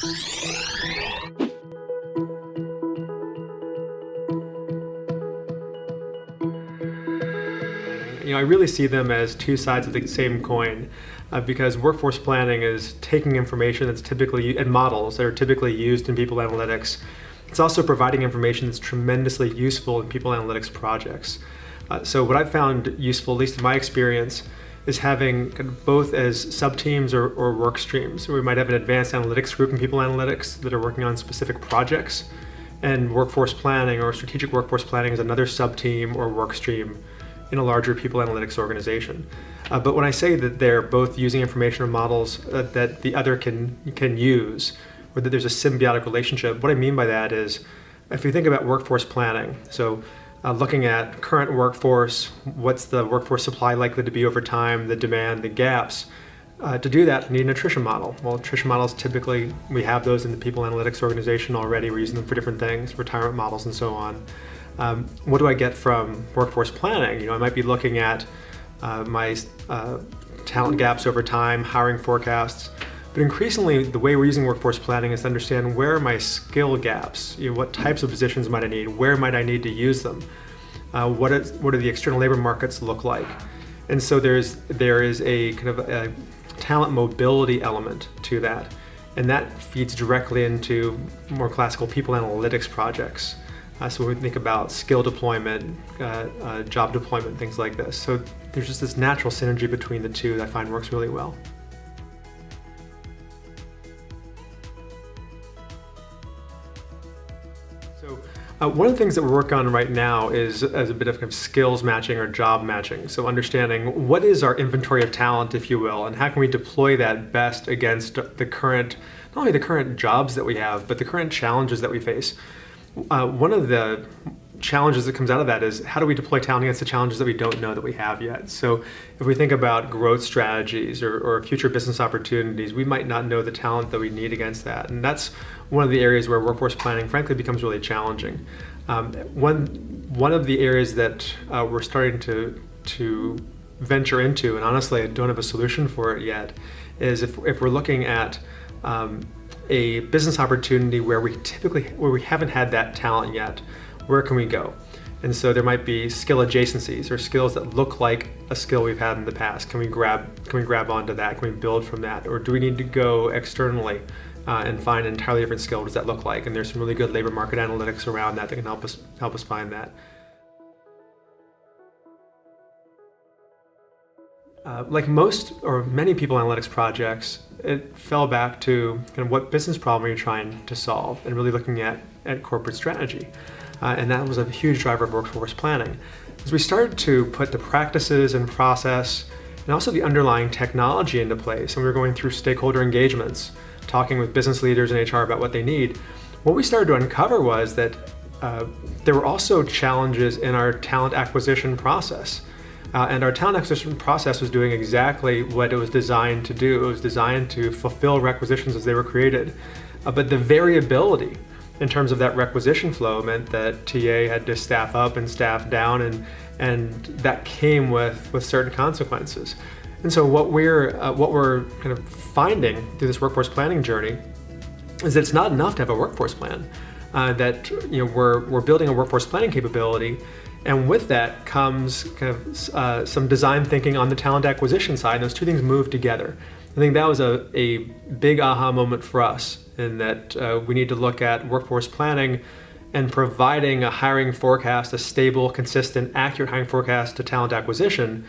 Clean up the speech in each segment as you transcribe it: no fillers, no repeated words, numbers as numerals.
I really see them as two sides of the same coin, because workforce planning is taking information that's typically, and models that are typically used in people analytics. It's also providing information that's tremendously useful in people analytics projects. So what I've found useful, at least in my experience, is having kind of both as sub-teams or work streams. So we might have an advanced analytics group in people analytics that are working on specific projects, and workforce planning or strategic workforce planning is another sub-team or work stream in a larger people analytics organization. But when I say that they're both using information or models that the other can use, or that there's a symbiotic relationship, what I mean by that is, if you think about workforce planning, so looking at current workforce, what's the workforce supply likely to be over time, the demand, the gaps. To do that, you need an attrition model. Well, attrition models, typically, we have those in the people analytics organization already. We're using them for different things, retirement models and so on. What do I get from workforce planning? I might be looking at my talent gaps over time, hiring forecasts, but increasingly the way we're using workforce planning is to understand where are my skill gaps, what types of positions might I need, where might I need to use them, what do the external labor markets look like, and so there is a kind of a talent mobility element to that, and that feeds directly into more classical people analytics projects. So when we think about skill deployment, job deployment, things like this. So there's just this natural synergy between the two that I find works really well. So one of the things that we're working on right now is as a bit of skills matching or job matching. So understanding what is our inventory of talent, if you will, and how can we deploy that best against the current, not only the current jobs that we have, but the current challenges that we face. One of the challenges that comes out of that is how do we deploy talent against the challenges that we don't know that we have yet. So if we think about growth strategies or future business opportunities, we might not know the talent that we need against that. And that's one of the areas where workforce planning frankly becomes really challenging. One of the areas that we're starting to venture into, and honestly I don't have a solution for it yet, is if we're looking at a business opportunity where we haven't had that talent yet, where can we go? And so there might be skill adjacencies or skills that look like a skill we've had in the past. Can we grab onto that? Can we build from that? Or do we need to go externally and find an entirely different skill? What does that look like? And there's some really good labor market analytics around that can help us find that. Like most or many people analytics projects, it fell back to kind of what business problem are you trying to solve, and really looking at corporate strategy. And that was a huge driver of workforce planning. As we started to put the practices and process and also the underlying technology into place, and we were going through stakeholder engagements, talking with business leaders and HR about what they need, what we started to uncover was that there were also challenges in our talent acquisition process. And our talent acquisition process was doing exactly what it was designed to do. It was designed to fulfill requisitions as they were created. But the variability in terms of that requisition flow meant that TA had to staff up and staff down, and that came with certain consequences. And so what we're kind of finding through this workforce planning journey is that it's not enough to have a workforce plan. That we're building a workforce planning capability, and with that comes kind of some design thinking on the talent acquisition side. And those two things move together. I think that was a big aha moment for us, in that we need to look at workforce planning and providing a hiring forecast, a stable, consistent, accurate hiring forecast to talent acquisition.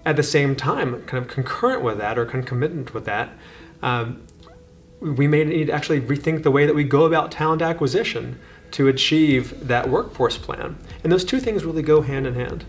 At the same time, kind of concurrent with that or concomitant with that, we may need to actually rethink the way that we go about talent acquisition to achieve that workforce plan. And those two things really go hand in hand.